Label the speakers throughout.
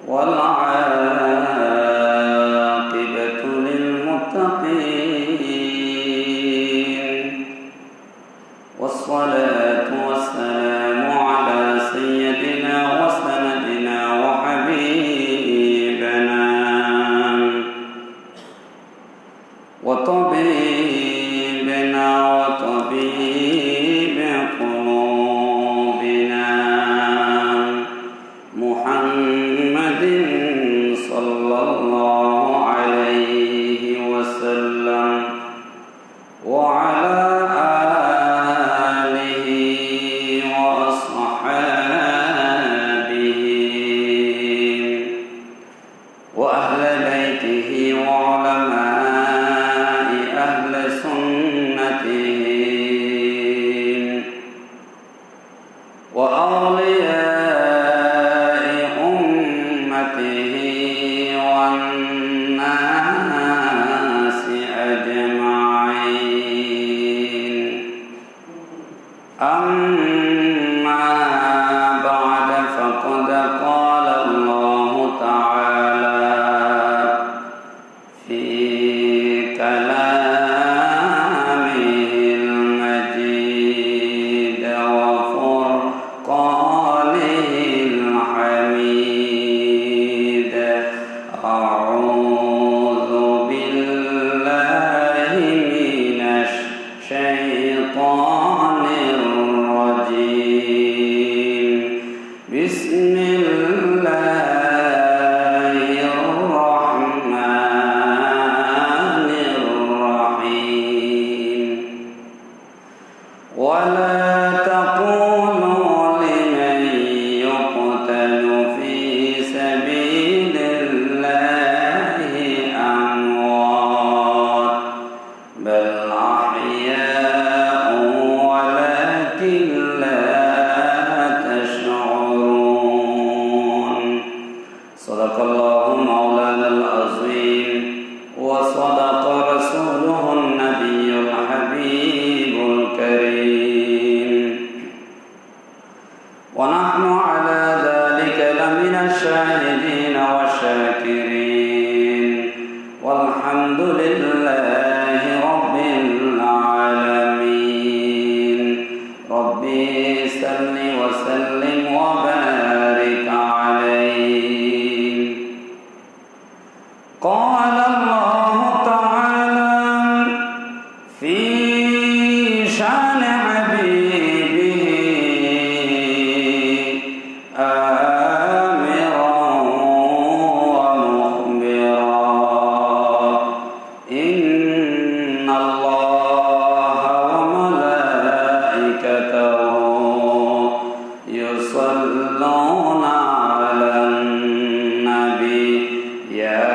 Speaker 1: والعاقبة للمتقين والصلاة والسلام على سيدنا وسندنا وحبيبنا وطبيبنا وطبيب قلوبنا محمد صلى الله عليه وسلم وعلى آله وأصحابه وأهل بيته وعلماء أهل سنته وأولياء أمته والناس أجمعين أما بعد فقد قال الله تعالى في كلامه المجيد وفرقانه الحميد أعوذ بالله من الشيطان الرجيم بسم الله الرحمن الرحيم ولا تقولوا لمن يقتل في سبيل الله أموات بل أحياء ولكن لا تشعرون صدق الله مولانا العظيم وصدق رسوله النبي الحبيب الكريم ونحن على ذلك لمن الشاهدين والشاكرين والحمد لله رب العالمين ربي صل وسلم وبارك عليه قال الله تعالى في شان حبيبه آمرا ومخبرا إن الله وملائكته يصلون على النبي يا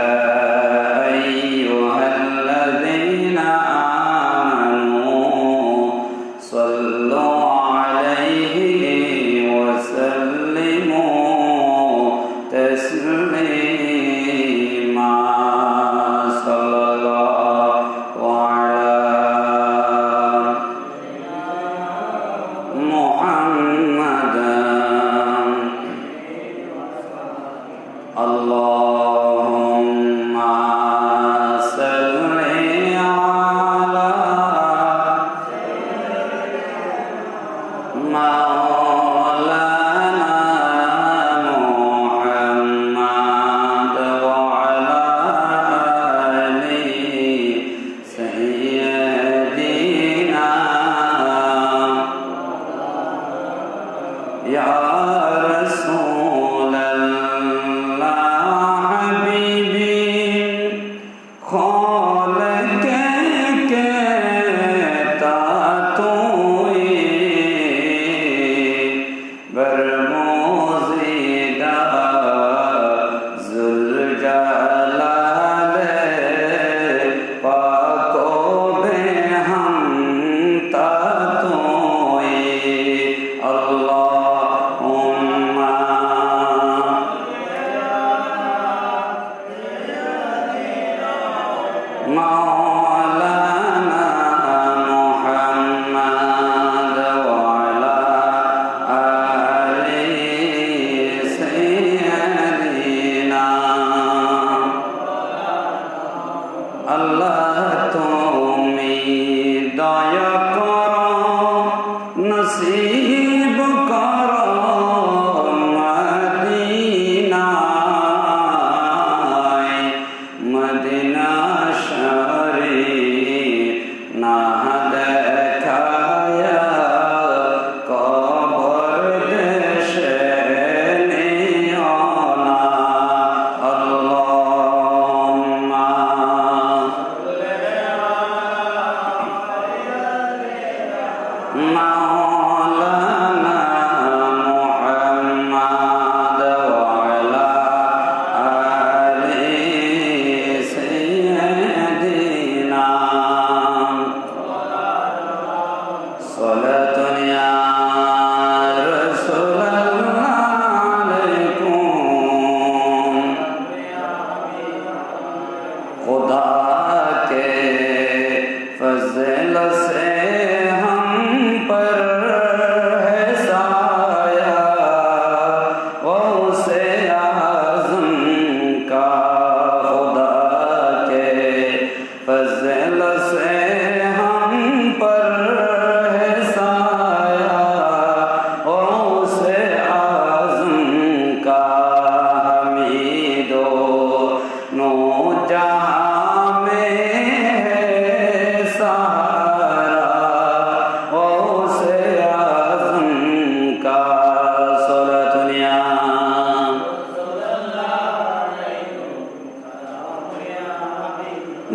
Speaker 1: أيها الذين آمنوا صلوا عليه وسلموا تسليما صلى الله على محمد اللهم صل على مولانا محمد وعلى آل سيدنا يا رسول الله حبيبي خالق کے تاتوئی برموزیدہ ذوالجلال پاکو بے ہم تاتوئی اللہم مولانا محمد وعلى آل سيدنا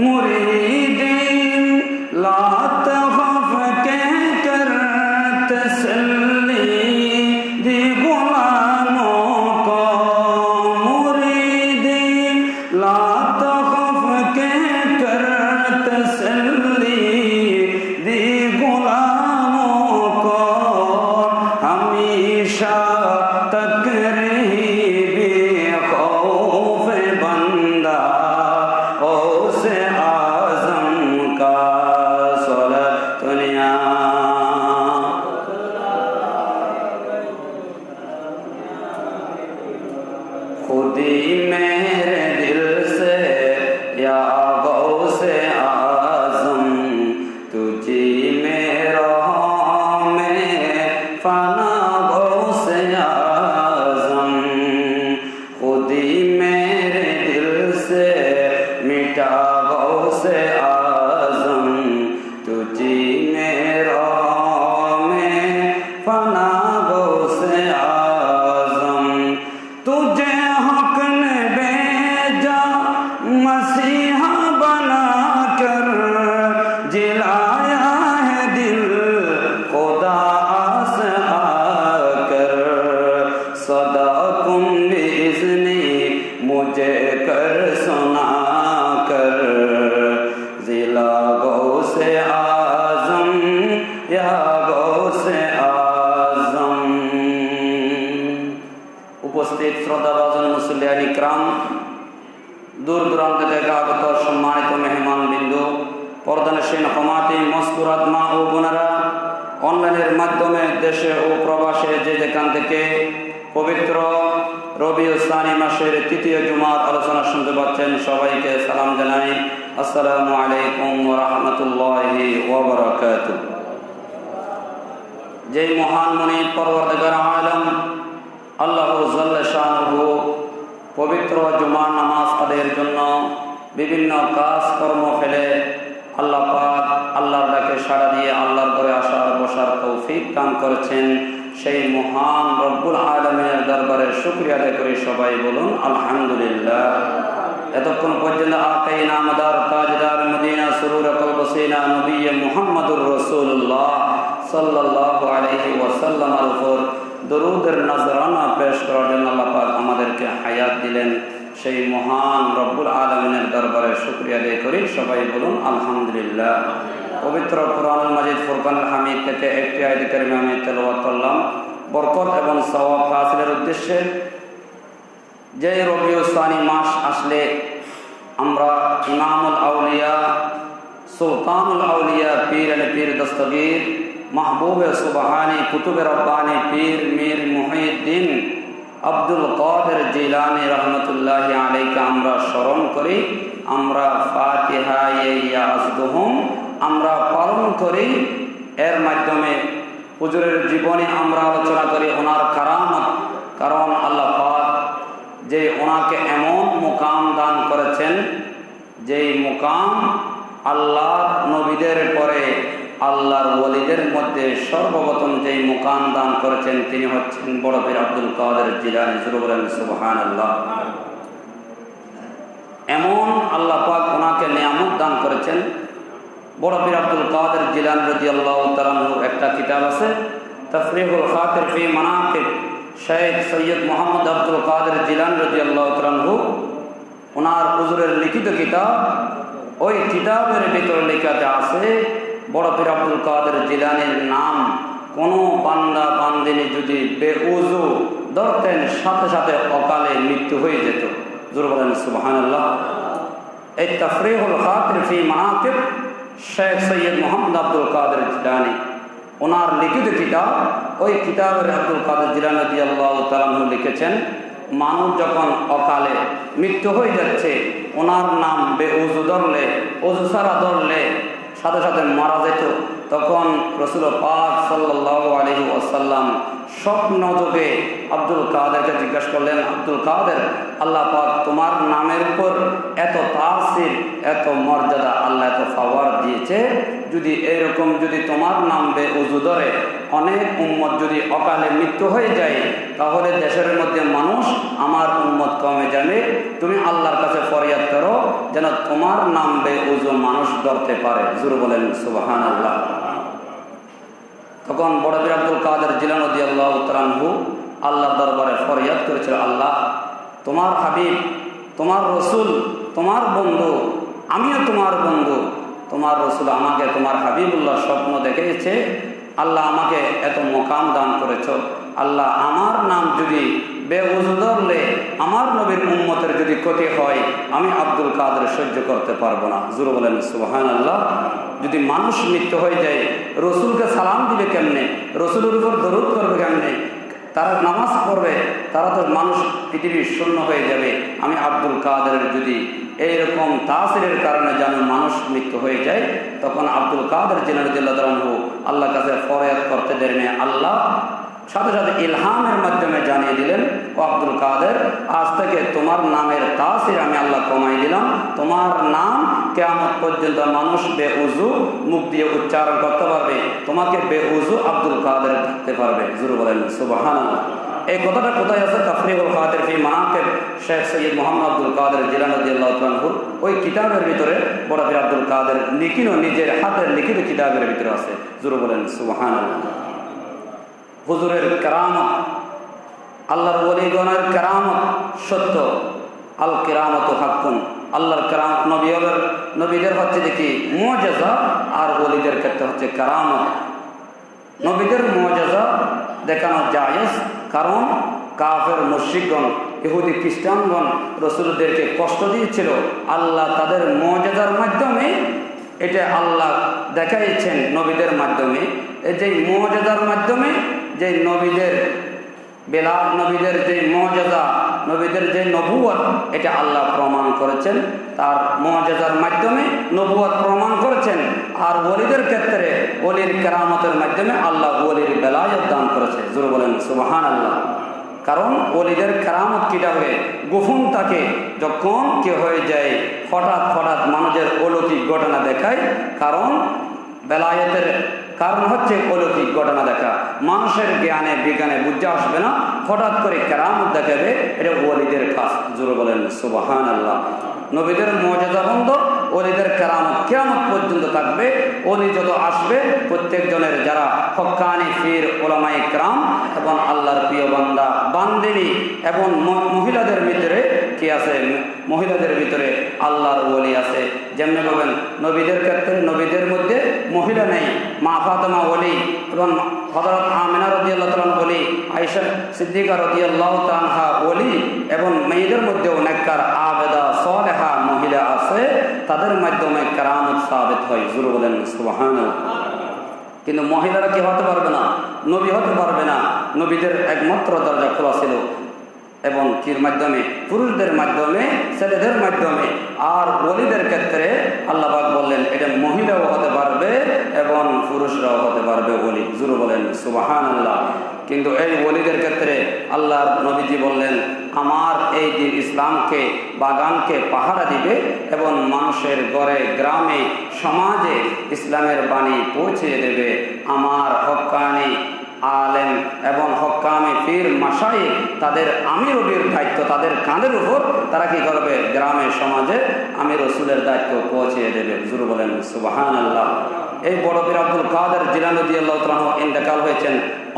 Speaker 1: मुरीदीन ला तखफ कह कर तसल्ली दी गुलामों को, मुरीदीन ला तखफ कह कर तसल्ली दी गुलामों को, हमेशा तक रही बेखौफ बंदा गौसे आजम का सलात दुनिया। खुदी मेरे दिल से या गौसे आजम, तुझी मेरा में फना गौसे आजम, खुदी मेरे दिल से मिटा गौसे आजम, तुझी मेरा में फना गौसे आजम। तुझे हक ने भेजा मसीहा बना कर, जिलाया है दिल खुदा से आकर, सदा कुम बिइज़्नी मुझे कर सुना कर, जिला गौसे आजम या गौसे आजम। উপস্থিত শ্রদ্ধাভাজন মুসল্লিয়ান ইকরাম, দূর দূরান্ত থেকে আগত সম্মানিত মেহমান বিন্দু, পর্দানশীল কমাতি মস্কুরাত মা ও বোনেরা, অনলাইনের মাধ্যমে দেশে ও প্রবাসে যে যেখান থেকে পবিত্র রবিউল সানি মাসের তৃতীয় জুমার আলোচনা শুনতে পাচ্ছেন, সবাইকে সালাম জানাই। আসসালামু আলাইকুম ওয়া রাহমাতুল্লাহি ওয়া বারাকাতুহু। যেই মহান মুনিব পরওয়ারদিগার আলম আল্লাহ জাল্লা শানুহু পবিত্র জুমার নামাজ আদায়ের জন্য বিভিন্ন কাজ কর্ম ফেলে আল্লাহ পাক আল্লাহর ডাকে সাড়া দিয়ে আল্লাহর ঘরে আসার বসার তৌফিক দান করেছেন, সেই মহান রব্বুল আলামিনের দরবারে শুকরিয়া আদায় করি। সবাই বলুন আলহামদুলিল্লাহ। এতক্ষণ পর্যন্ত আকাই নামদার তাজদার মদিনা সুরুর কলবসিনা নবী মুহাম্মদুর রাসূলুল্লাহ সাল্লাল্লাহু আলাইহি ওয়াসাল্লামের উপর দরুদের নজরানা পেশ করার জন্য আল্লাহ পাক আমাদেরকে হায়াত দিলেন, সেই মহান রব্বুল আলামিনের দরবারে শুকরিয়া আদায় করি। সবাই বলুন আলহামদুলিল্লাহ। পবিত্র কুরআনুল মাজিদ ফুরকানুল হামিদ থেকে একটি আয়াত কারিমা আমি তেলাওয়াত করলাম বরকত এবং সওয়াব হাসিলের উদ্দেশ্যে। যে রবিউল সানি মাস আসলে আমরা ইমামুল আউলিয়া সুলতানুল আউলিয়া পীর আল পীর দস্তগীর মাহবুবে সুবহানি কুতুবে রব্বানি পীর মীর মুহিউদ্দিন আব্দুল কাদের জিলানী রহমতুল্লাহি আলাইহি আমরা স্মরণ করি। আমরা ফাতিহা ইয়াজদুহুম আমরা পালন করি, এর মাধ্যমে হুজুরের জীবনে আমরা আলোচনা করি ওনার কারামত। কারণ আল্লাহ পাক যে ওনাকে এমন মুকাম দান করেছেন, যেই মুকাম আল্লাহর নবীদের পরে আল্লাহর ওলিদের মধ্যে সর্বপ্রথম যেই মুকাম দান করেছেন তিনি হচ্ছেন বড় পীর আব্দুল কাদের জিলানী। সুবহানাল্লাহ। এমন আল্লাহ পাক ওনাকে নিয়ামত দান করেছেন। বড় পীর আব্দুল কাদের জিলানী রাদিয়াল্লাহু তাআলা আনহু একটা কিতাব আছে তাফরিহুল খাতির ফি মানাকিব শেখ সৈয়দ মোহাম্মদ আব্দুল কাদের জিলানী রাদিয়াল্লাহু তাআলা আনহু, ওনার হুজুরের লিখিত কিতাব। ওই কিতাবের ভিতরে লেখাতে আছে বড় পীর আব্দুল কাদের জিলানীর নাম কোনো বান্দা বান্দিনী যদি বেউজু ধরতেন সাথে সাথে অকালে মৃত্যু হয়ে যেত। জোরে বলেন সুবহানাল্লাহ। এই তাফরিহুল খাতির ফি মানাকিব শেখ সৈয়দ মোহাম্মদ আব্দুল কাদের জিলানী ওনার লিখিত কিতাব। ওই কিতাবের আব্দুল কাদের জিলানী রাদিয়াল্লাহু তাআলা আনহু লিখেছেন, মানুষ যখন অকালে মৃত্যু হয়ে যাচ্ছে, ওনার নাম বেউজু ধরলে, ওজু ছাড়া ধরলে সাথে সাথে মারা যেত, তখন রাসূল পাক সাল্লাল্লাহু আলাইহি ওয়াসাল্লাম স্বপ্ন যোগে আব্দুল কাদেরকে জিজ্ঞাসা করলেন, আব্দুল কাদের, আল্লাহ পাক তোমার নামের উপর এত তাসির, এত মর্যাদা, আল্লাহ এত পাওয়ার দিয়েছে, যদি এরকম যদি তোমার নাম বেউজু ধরে অনেক উম্মত যদি অকালে মৃত্যু হয়ে যায়, তাহলে দেশের মধ্যে মানুষ আমার উম্মত কমে যাবে। তুমি আল্লাহর কাছে ফরিয়াদ করো যেন তোমার নাম বেউজু মানুষ ধরতে পারে। জোরে বলেন সুবহানাল্লাহ। তখন বড় পীর আব্দুল কাদের জিলানী রাদিয়াল্লাহু তাআলা আনহু আল্লাহর দরবারে ফরিয়াদ করেছিল, আল্লাহ তোমার হাবিব, তোমার রসুল, তোমার বন্ধু, আমিও তোমার বন্ধু, তোমার রসুল আমাকে তোমার হাবিবুল্লাহ স্বপ্ন দেখেছে, আল্লাহ আমাকে এত মোকাম দান করেছ, আল্লাহ আমার নাম যদি বেউজু ধরলে আমার নবীর উম্মতের যদি ক্ষতি হয় আমি আব্দুল কাদের সহ্য করতে পারবো না। জোরে বলেন সুবহানাল্লাহ। যদি মানুষ মৃত্যু হয়ে যায় রসুলকে সালাম দিবে কেমনে, রসুলের উপর দরুদ করবে কেমনে, তারা নামাজ পড়বে, তারা তো মানুষ পৃথিবীর শূন্য হয়ে যাবে। আমি আব্দুল কাদের যদি এইরকম তাসিরের কারণে যেন মানুষ মৃত্যু হয়ে যায়, তখন আব্দুল কাদের জিলানী রাদিয়াল্লাহু তাআলা আনহু আল্লাহর কাছে ফরিয়াদ করতে দেরি নেই। আল্লাহ সাথে সাথে ইলহামের মাধ্যমে জানিয়ে দিলেন, ও আব্দুল কাদের, আজ থেকে তোমার নামের তাসির আমি আল্লাহ কমাই দিলাম, তোমার নাম কিয়ামত পর্যন্ত মানুষ বেউজু মুখ দিয়ে উচ্চারণ করতে পারবে, তোমাকে বেউজু আব্দুল কাদের ডাকতে পারবে। জোরে বলেন সুবহানাল্লাহ। এই কথাটা কোথায় আছে? তাফরিহুল কাদের ফি মানাকিব শেখ সৈয়দ মুহাম্মদ আব্দুল কাদের জিলানী রাদিয়াল্লাহু তাআলা আনহু ওই কিতাবের ভিতরে বড় পীর আব্দুল কাদের লিখিত নিজের হাতের লিখিত কিতাবের ভিতরে আছে। জোরে বলেন সুবহানাল্লাহ। হুজুরের কেরামত, আল্লাহর ওলিগণের কেরামত সত্য, আল কেরামত হাক্কুন। আল্লাহর কেরামত নবীদের হচ্ছে দেখি মুআজিজা, আর ওলিদের ক্ষেত্রে হচ্ছে কেরামত। নবীদের মুআজিজা দেখানো জায়েজ, কারণ কাফের মুশরিকগণ, ইহুদি খ্রিস্টানগণ রসুলদেরকে কষ্ট দিয়েছিল, আল্লাহ তাদের মুআজিজার মাধ্যমে এটা আল্লাহ দেখাইছেন নবীদের মাধ্যমে। এই যে মুআজিজার মাধ্যমে যে নবীদের নবীদের যে মুআজিজা, নবীদের যে নবুয়ত, এটা আল্লাহ প্রমাণ করেছেন, তার মুআজিজার মাধ্যমে নবুয়ত প্রমাণ করেছেন। আর ওলিদের ক্ষেত্রে ওলির কেরামতের মাধ্যমে আল্লাহ ওলির বেলায়েত দান করেছে। জোরে বলেন সুবহানাল্লাহ। কারণ ওলিদের কেরামত কিটা হয়ে গোপন থাকে, যখন কি হয়ে যায় হঠাৎ হঠাৎ মানুষের অলৌকিক ঘটনা দেখায়, কারণ বেলায়েতের কারণ হচ্ছে অলৌকিক ঘটনা দেখা। মানুষের জ্ঞানে বিজ্ঞানে বুঝে আসবে না, হঠাৎ করে কেরামত দেখাবে, এটা ওলিদের কাজ। জোরে বলেন সুবহানাল্লাহ। নবীদের মুআজিজা বন্ধ, ওলিদের কেরামত কিয়ামত পর্যন্ত থাকবে। ওলি যত আসবে প্রত্যেকজনের যারা হক্কানি পীর উলামায়ে কেরাম এবং আল্লাহর প্রিয় বান্দা বান্দিনী এবং মহিলাদের ভিতরে কি আছে, মহিলাদের ভিতরে আল্লাহর ওলি আছে। যেমনি বলবেন নবীদের ক্ষেত্রে নবীদের মধ্যে মহিলা নেই, মা ফাতেমা ওলি এবং হযরত আমিনা রাদিয়াল্লাহু তাআলা ওলি, আয়েশা সিদ্দিকা রাদিয়াল্লাহু তাআলা ওলি, এবং মেয়েদের মধ্যে অনেককার আবেদা সালেহা মহিলা আছে, তাদের মাধ্যমে কেরামত সাবিত হয়। জোরে বলেন সুবহানাল্লাহ। কিন্তু মহিলারা কি হতে পারবে না? নবী হতে পারবে না। নবীদের একমাত্র দরজা খোলা ছিল, এবং কির মাধ্যমে পুরুষদের মাধ্যমে, ছেলেদের মাধ্যমে। আর ওলিদের ক্ষেত্রে আল্লাহ পাক বললেন এটা মহিলাও হতে পারবে এবং পুরুষরাও হতে পারবে ওলি। জোরে বলেন সুবহানাল্লাহ। কিন্তু এই ওলিদের ক্ষেত্রে আল্লাহর নবীজি বললেন, আমার এই দিন ইসলামকে বাগানকে পাহারা দিবে এবং মানুষের ঘরে গ্রামে সমাজে ইসলামের বাণী পৌঁছে দেবে। আমার হক্কানি আলেম এবং হক্কামে পীর মাশায়েখ, তাদের আমির রবির দায়িত্ব তাদের কাঁধের উপর, তারা কি করবে? গ্রামে সমাজে আমি রসুলের দায়িত্ব পৌঁছে দেবে। জোরে বলেন সুবহানাল্লাহ। এই বড় পীর আব্দুল কাদের জিলানী রাদিয়াল্লাহু তাআলা ইন্তেকাল হয়েছেন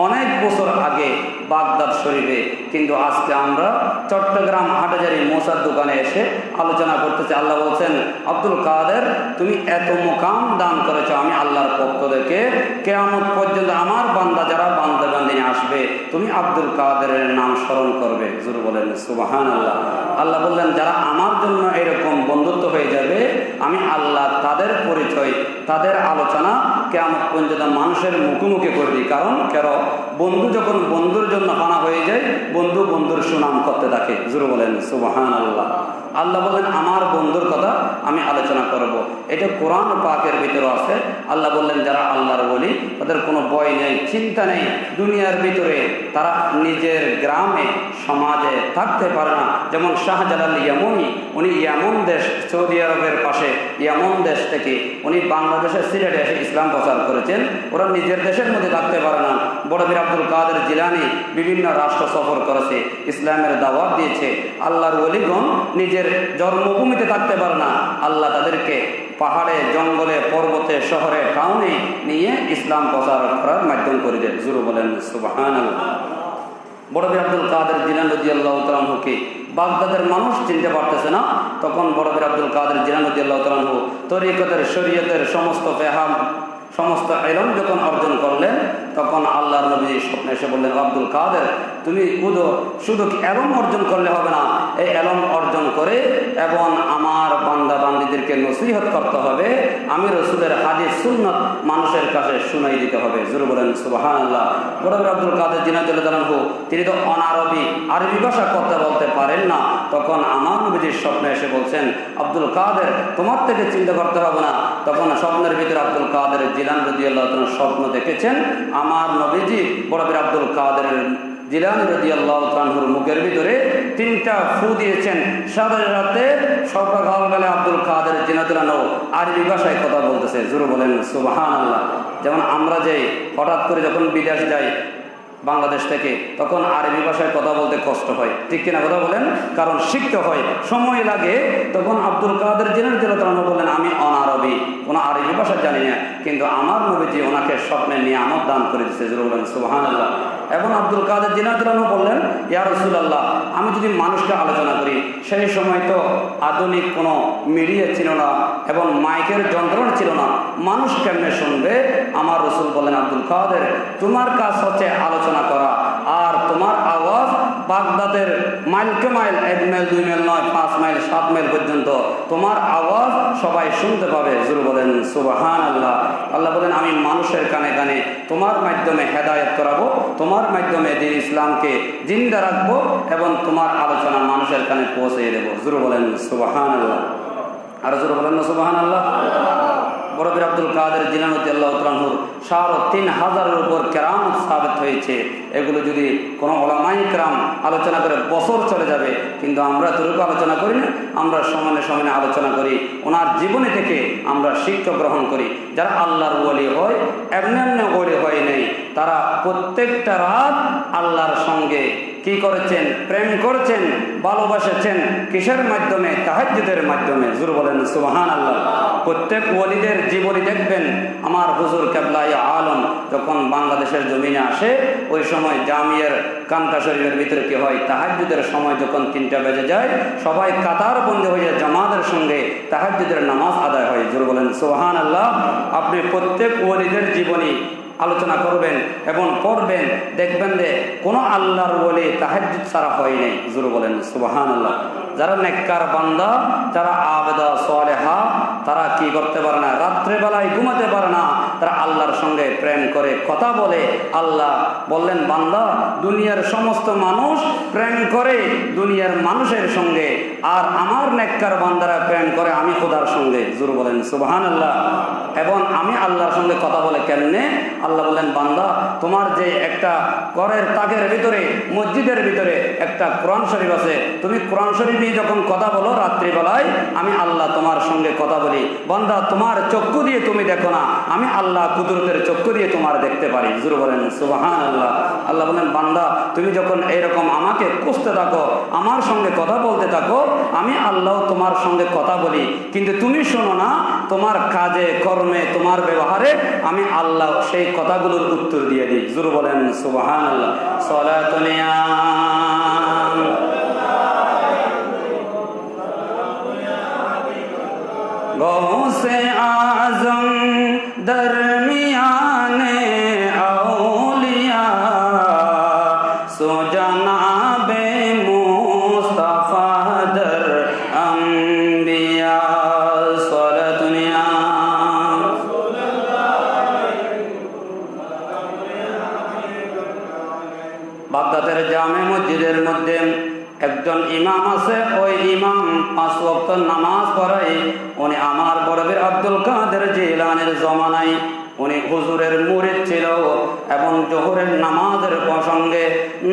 Speaker 1: অনেক বছর আগে বাগদাদ শরীফে, কিন্তু আজকে আমরা চট্টগ্রাম হাটহাজারী মোসার দোকানে এসে আলোচনা করতেছি। আল্লাহ বলছেন, আব্দুল কাদের তুমি এত মুকাম দান করেছ, আমি আল্লাহর পক্ষ থেকে কিয়ামত পর্যন্ত আমার বান্দা যারা বান্দা বান্দিনী আসবে, তুমি আব্দুল কাদেরের নাম স্মরণ করবে। জোরে বলেন সুবহানাল্লাহ। আল্লাহ বললেন, যারা আমার জন্য এরকম বন্ধুত্ব হয়ে যাবে, আমি আল্লাহ তাদের পরিচয়, তাদের আলোচনা কিয়ামত পর্যন্ত মানুষের মুখোমুখি করবি। কারণ বন্ধু যখন বন্ধুর জন্য ফানা হয়ে যায়, বন্ধু বন্ধুর সুনাম করতে থাকে। জোরে বলেন সুবহানাল্লাহ। আল্লাহ বললেন, আমার বন্ধুর কথা আমি আলোচনা করব। এটা কোরআন পাকের ভিতরে আছে। আল্লাহ বললেন, যারা আল্লাহর ওলি তাদের কোনো ভয় নেই, চিন্তা নেই। দুনিয়ার ভিতরে তারা নিজের গ্রামে সমাজে থাকতে পারে না, যেমন শাহজালাল ইয়ামনি, উনি ইয়ামন দেশ, সৌদি আরবের পাশে ইয়ামন দেশ থেকে উনি বাংলাদেশের সিলেটে এসে ইসলাম প্রচার করেছেন। ওরা নিজের দেশের মধ্যে থাকতে পারে না। বড় পীর আব্দুল কাদের জিলানী বিভিন্ন রাষ্ট্র সফর করেছে, ইসলামের দাওয়াত দিয়েছে। আল্লাহর ওলিগণ নিজের জন্মভূমিতে থাকতে পারে না, আল্লাহ তাদেরকে পাহাড়ে, জঙ্গলে, পর্বতে, শহরে, টাউনে নিয়ে ইসলাম প্রচার করার মাধ্যম করে দেয়। জুরু বলেন সুবহানাল্লাহ। বড় পীর আব্দুল কাদের জিলানী রাদিয়াল্লাহু তাআলা আনহুকে বাগদাদের মানুষ চিনতে পারতেছে না, তখন বড় পীর আব্দুল কাদের জিলানী রাদিয়াল্লাহু তাআলা আনহু তরিকতের, শরীয়তের সমস্ত ফাহাম, সমস্ত ইলম যখন অর্জন করলেন, তখন আল্লাহর নবী স্বপ্নে এসে বললেন, আব্দুল কাদের, তুমি শুধু ইলম অর্জন করলে হবে না, এই ইলম অর্জন করে এবং আমার বান্দা বান্দীদেরকে নসিহত করতে হবে, আমি রাসূলের হাদিস সুন্নাত মানুষের কাছে শুনাই দিতে হবে। জোরে বলেন সুবহানাল্লাহ। বড় পীর আব্দুল কাদের জিলানী রাদিয়াল্লাহু আনহু তিনি তো আরবি ভাষা কথা বলতে পারেন না, তখন আমার নবীজির স্বপ্নে এসে বলছেন, আব্দুল কাদের, তোমার থেকে চিন্তা করতে হবে না। তখন স্বপ্নের ভিতরে আব্দুল কাদের জিলানী রাদিয়াল্লাহু তাআলা স্বপ্ন দেখেছেন, আমার নবীজি বড় পীর আব্দুল কাদের জিলানী রাদিয়াল্লাহু তাআলার মুখের ভিতরে 3টা ফু দিয়েছেন। সাথে সাথে সকালবেলা আব্দুল কাদের জিলানী আরবি ভাষায় কথা বলতেছে। জোরে বলেন সুবহানাল্লাহ। যেমন আমরা যে হঠাৎ করে যখন বিদেশ যাই বাংলাদেশ থেকে, তখন আরবি ভাষায় কথা বলতে কষ্ট হয়, ঠিক কিনা কথা বলেন? কারণ শিখতে হয়, সময় লাগে। তখন আব্দুল কাদের জিলানী রাদিয়াল্লাহু তাআলা বললেন, আমি অনারবি, কোনো আরবি ভাষা জানি না, কিন্তু আমার নবীজি ওনাকে স্বপ্নে নিয়ামত দান করে দিচ্ছে। জোরে বলেন সুবহানাল্লাহ। এবং আব্দুল কাদের জিলানী রাদিয়াল্লাহু তাআলা বললেন, ইয়া রাসূলুল্লাহ, আমি যদি মানুষকে আলোচনা করি, সেই সময় তো আধুনিক কোনো মিডিয়া ছিল না এবং মাইকের যন্ত্রণা ছিল না, মানুষ কেমনে শুনবে? আমার রাসূল বললেন, আব্দুল কাদের, তোমার কাজ হচ্ছে আলোচনা করা, আর তোমার আওয়াজ বাগদাদের মাইলকে মাইল, 1 মাইল 2 মাইল নয়, 5 মাইল 7 মাইল পর্যন্ত তোমার আওয়াজ সবাই শুনতে পাবে। জোরে বলেন সুবহানাল্লাহ। আল্লাহ বলেন, আমি মানুষের কানে কানে তোমার মাধ্যমে হেদায়েত করাবো, তোমার মাধ্যমে দ্বীন ইসলামকে জিন্দা রাখবো এবং তোমার আলোচনা মানুষের কানে পৌঁছে দেবো। জোরে বলেন সুবহানাল্লাহ। আর জোরে বলেন না সুবহানাল্লাহ। বড় পীর আব্দুল কাদের জিলানী রাদিয়াল্লাহু তাআলা আনহুর ৩,৫০০-এর উপর কেরামত সাবিত হয়েছে। এগুলো যদি কোনো উলামায়ে কেরাম আলোচনা করে বছর চলে যাবে, কিন্তু আমরা এতটুকু আলোচনা করি না, আমরা সমানে সমানে আলোচনা করি, ওনার জীবনী থেকে আমরা শিক্ষা গ্রহণ করি। যারা আল্লাহর ওলি হয়, এমনি এমনি ওলি হয় নেই, তারা প্রত্যেকটা রাত আল্লাহর সঙ্গে কি করেছেন? প্রেম করেছেন, ভালোবাসেছেন। কিসের মাধ্যমে? তাহাজ্জুদের মাধ্যমে। জোরে বলেন সুবহানাল্লাহ। প্রত্যেক ওলিদের জীবনী দেখবেন, আমার হুজুর কেবলাই আলম যখন বাংলাদেশের জমিনে আসে, ওই সময় জামিয়ার কানকা শরীফের ভিতরে কি হয়? তাহাজ্জুদের সময় যখন 3টা বেজে যায়, সবাই কাতার বন্দী হয়ে জামাতের সঙ্গে তাহাজ্জুদের নামাজ আদায় হয়। জোরে বলেন সুবহানাল্লাহ। আপনি প্রত্যেক ওলিদের জীবনী আলোচনা করবেন এবং পড়বেন, দেখবেন যে কোনো আল্লাহর ওলি তাহাজ্জুদ ছাড়া হয় নাই। জোরে বলেন সুবহানাল্লাহ। যারা নেককার বান্দা, যারা আবেদা সালেহা, তারা কি করতে পারে না? রাত্রেবেলায় ঘুমাতে পারে না, তারা আল্লাহর সঙ্গে প্রেম করে কথা বলে। আল্লাহ বললেন, বান্দা, দুনিয়ার সমস্ত মানুষ প্রেম করে দুনিয়ার মানুষের সঙ্গে, আর আমার নেককার বান্দারা প্রেম করে আমি খোদার সঙ্গে। জোরে বলেন সুবহানাল্লাহ। এবং আমি আল্লাহর সঙ্গে কথা বলে কেমনে? আল্লাহ বলেন, বান্দা, তোমার যে একটা ঘরের তাকের ভিতরে, মসজিদের ভিতরে একটা কোরআন শরীফ আছে, তুমি কোরআন শরীফ নিয়ে যখন কথা বলো রাত্রিবেলায়, আমি আল্লাহ তোমার সঙ্গে কথা বলি। বান্দা, তোমার চক্ষু দিয়ে তুমি দেখো না, আমি আল্লাহ কুদরতের চক্ষু দিয়ে তোমার দেখতে পারি। জোরে বলেন সুবহানাল্লাহ। আল্লাহ বলেন, বান্দা, তুমি যখন এরকম আমাকে খুঁজতে থাকো, আমার সঙ্গে কথা বলতে থাকো, আমি আল্লাহ তোমার সঙ্গে কথা বলি, কিন্তু তুমি শোনো না, তোমার কাজে কর্মে তোমার ব্যবহারে আমি আল্লাহ সেই কথাগুলোর উত্তর দিয়ে দিই। জোরে বলেন সুবহানাল্লাহ। সালাতুন ইয়া গৌসে আজম দরমিয়ানে আউলিয়া সুজনাবে মুস্তাফা দর আম্বিয়া। সালাতুন ইয়া বাগদাদের জামে মসজিদের মধ্যে একজন ইমাম আছে, ওই ইমাম 5 ওয়াক্ত নামাজ পড়ায়। উনি আমার বড় পীর আব্দুল কাদের জিলানীর জমানায় উনি হুজুরের মুরিদ ছিল এবং জোহরের নামাজের প্রসঙ্গে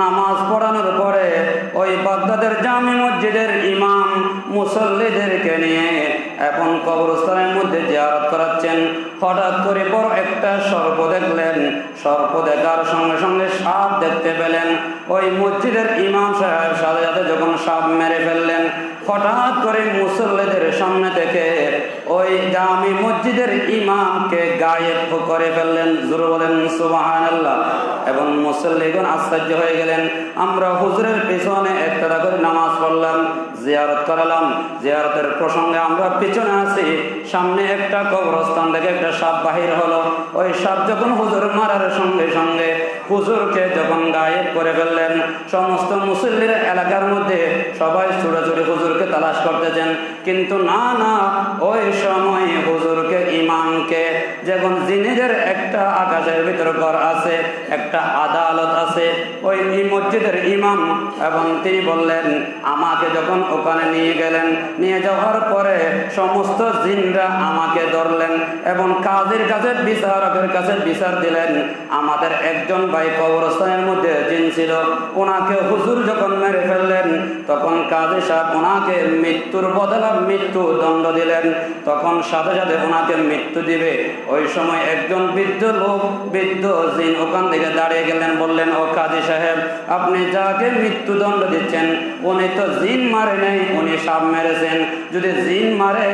Speaker 1: নামাজ পড়ানোর পরে ওই বাগদাদের জামে মসজিদের ইমাম মুসল্লিদেরকে নিয়ে এখন কবরস্থানের মধ্যে জিয়ারত করাচ্ছেন। হঠাৎ করে বড় একটা সর্প দেখলেন। সর্প দেখার সঙ্গে সঙ্গে সাপ দেখতে পেলেন। ওই মসজিদের ইমাম সাহেব সাথে সাথে যখন সাপ মেরে ফেললেন, হঠাৎ করে মুসল্লিদের সামনে থেকে ওই জামি মসজিদের ইমামকে গায়েব করে ফেললেন। জোরে বলেন সুবহানাল্লাহ। এবং মুসল্লিগণ আশ্চর্য হয়ে গেলেন। আমরা হুজুরের পিছনে একটা করে নামাজ পড়লাম, জিয়ারত করালাম, জিয়ারতের প্রসঙ্গে আমরা পিছনে আছি, সামনে একটা কবরস্থান থেকে একটা সাপ বাহির হলো। ওই সাপ যখন হুজুর মারার সঙ্গে সঙ্গে হুজুরকে যখন গায়েব করে ফেললেন, সমস্ত মুসল্লির এলাকার মধ্যে সবাই ছুটাছুটি হুজুরকে তালাশ করতেছেন। কিন্তু না না, ওই সময় হুজুরকে ইমামকে যখন জিনেদের একটা আকাশের ভিতরে ঘর আছে, একটা আদালত আছে, ওই মসজিদের ইমাম এবং তিনি বললেন, আমাকে যখন ওখানে নিয়ে গেলেন, নিয়ে যাওয়ার পরে সমস্ত জিনরা আমাকে ধরলেন এবং কাজীর কাছে বিচারকের কাছে বিচার দিলেন। আমাদের একজন ভাই কবরস্থানের মধ্যে জিন ছিল, ওনাকে হুজুর যখন মেরে ফেললেন, তখন কাজী সাহেব ওনাকে মৃত্যুর বদলে মৃত্যু দণ্ড দিলেন। তখন সাথে সাথে ওনাকে মৃত্যু দিবে। ওই সময় একজন বৃদ্ধ লোক, বৃদ্ধ জিন ওখান থেকে দাঁড়িয়ে গেলেন, বললেন, ও কাজী সাহেব, আপনি যাকে মৃত্যুদণ্ড দিচ্ছেন উনি তো জিন মারে নেই, উনি সাপ মেরেছেন। যদি জিন মারে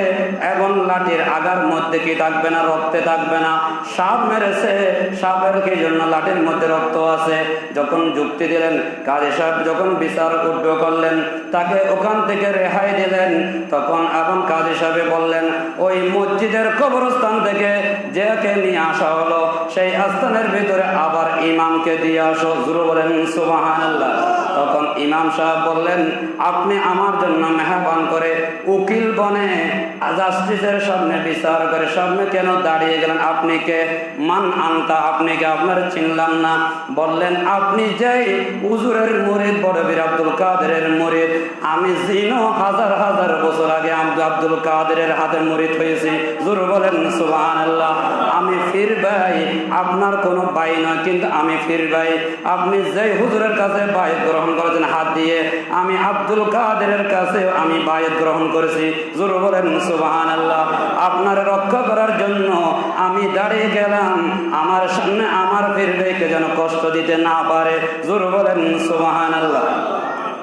Speaker 1: এবং লাঠির আগার মধ্যে কি থাকবে না, রক্তে থাকবে না? সাপ মেরেছে, সাপের কি জন্য লাঠির মধ্যে রক্ত আছে? যখন যুক্তি দিলেন, কাজী সাহেব যখন বিচার উদ্যোগ করলেন, তাকে ওখান থেকে রেহাই দিলেন। তখন এখন কাজী সাহেব বললেন, ওই মসজিদের কবরস্থান থেকে যাকে নিয়ে আসা হলো, সেই আস্থানের ভিতরে আবার ইমামকে দিয়ে আসো। জোরে বলেন সুবহানাল্লাহ। তখন ইমাম সাহেব বললেন, আপনি আমার জন্য মেহরবান করে উকিল বনে জাস্টিসের সামনে বিচার করে সামনে কেন দাঁড়িয়ে গেলেন? আপনি কে? মান আনতা, আপনি কে? আপনার চিনলাম না। বললেন, আপনি যেই হুজুরের মুরিদ, বড় বীর আব্দুল কাদেরের মুরিদ, আমি জিনো হাজার হাজার বছর আগে আব্দুল কাদেরের হাতে মুরিদ হয়েছি। জোরে বলেন সুবহানাল্লাহ। আমি ফির ভাই, আপনার কোনো ভাই নয়, কিন্তু আমি ফির ভাই। আপনি যেই হুজুরের কাছে বায়াত গ্রহণ করেছেন হাত দিয়ে, আমি আব্দুল কাদেরের কাছে আমি বায়াত গ্রহণ করেছি। জোরে বলেন সুবহানাল্লাহ। আপনার রক্ষা করার জন্য আমি দাঁড়িয়ে গেলাম, আমার সামনে আমার ফির ভাইকে যেন কষ্ট দিতে না পারে। জোরে বলেন সুবহানাল্লাহ।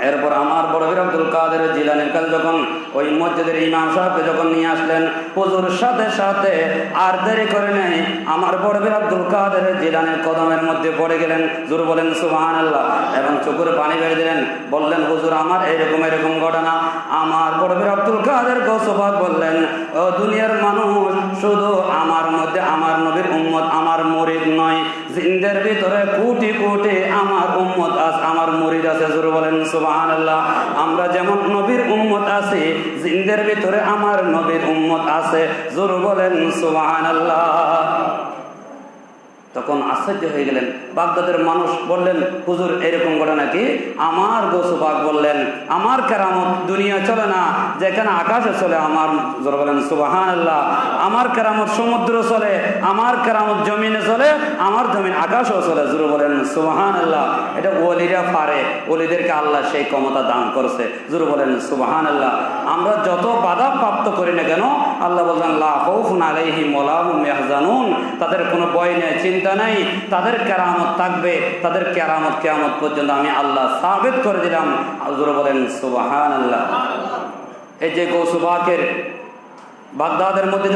Speaker 1: এরপর আমার বড় বীর আব্দুল কাদের জিলানীর কাছে যখন ওই মসজিদের ইমাম সাহেবকে যখন নিয়ে আসলেন, হুজুর সাথে সাথে আর দেরি করে নেই, আমার বড় বীর আব্দুল কাদের জিলানীর কদমের মধ্যে পড়ে গেলেন। জোরে বলেন সুবহানাল্লাহ। এবং চোখের পানি বেড়ে দিলেন, বললেন, হুজুর আমার এরকম এরকম ঘটনা। আমার বড় বীর আব্দুল কাদের গৌসবাগ বললেন, ও দুনিয়ার মানুষ, শুধু আমার মধ্যে আমার নবীর উম্মত, আমার মুরিদ নয়, জিনদের ভিতরে কোটি কোটি আমার উম্মত আছে, আমার মুরিদ আছে। জোরে বলেন সুবহানাল্লাহ। আমরা যেমন নবীর উম্মত আছি, জিনদের ভিতরে আমার নবীর উম্মত আছে। জোরে বলেন সুবহানাল্লাহ। তখন আশ্চর্য হয়ে গেলেন। বাগদাদের মানুষ বললেন, হুজুর এরকম ঘটনা কি? আমার গৌসবাগ বললেন, আমার কেরামত দুনিয়া চলে না, যেখানে আকাশে চলে আমার। জোরে বলেন সুবহানাল্লাহ। আমার কেরামত সমুদ্র চলে, আমার কেরামত জমিনে চলে, আমার জমিন আকাশও চলে। জোরে বলেন সুবহানাল্লাহ। এটা ওলিরা পারে, ওলিদেরকে আল্লাহ সেই ক্ষমতা দান করছে। জোরে বলেন সুবহানাল্লাহ। আমরা যত বাধা প্রাপ্ত করি না কেন, আল্লাহ বললেন, লা খাউফুন আলাইহিম ওয়া হুম ইয়াহজানুন, তাদের কোনো ভয় নেই, চিন্তা নাই, তাদের কেরামত থাকবে, তাদের কেরামত কিয়ামত পর্যন্ত আমি আল্লাহ সাবিত করে দিলাম। জোরে বলেন সুবহানাল্লাহ। এই যে গৌসবাকের বাগদাদের মধ্যে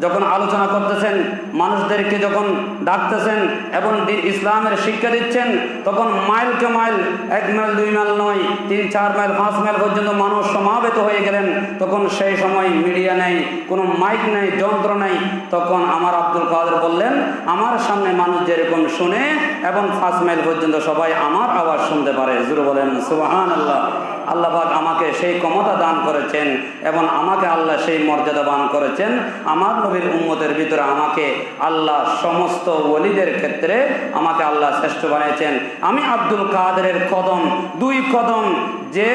Speaker 1: যখন আলোচনা করতেছেন, মানুষদেরকে যখন ডাকতেছেন এবং ইসলামের শিক্ষা দিচ্ছেন, তখন মাইলকে মাইল, 1 মাইল 2 মাইল নয়, 3, 4 মাইল 5 মাইল পর্যন্ত মানুষ সমাবেত হয়ে গেলেন। তখন সেই সময় মিডিয়া নেই, কোনো মাইক নেই, যন্ত্র নেই। তখন আমার আব্দুল কাদের বললেন, আমার সামনে মানুষ যেরকম শুনে এবং 5 মাইল পর্যন্ত সবাই আমার আওয়াজ শুনতে পারে। জোরে বলেন সুবহানাল্লাহ। আল্লাহ পাক আমাকে সেই ক্ষমতা দান করেছেন এবং আমাকে আল্লাহ সেই মর্যাদা দান করেছেন। আমার নবীর উম্মতের ভিতরে আমাকে আল্লাহ সমস্ত ওলিদের ক্ষেত্রে আমাকে আল্লাহ শ্রেষ্ঠ বানিয়েছেন। আমি আব্দুল কাদেরের কদম, 2 কদম যে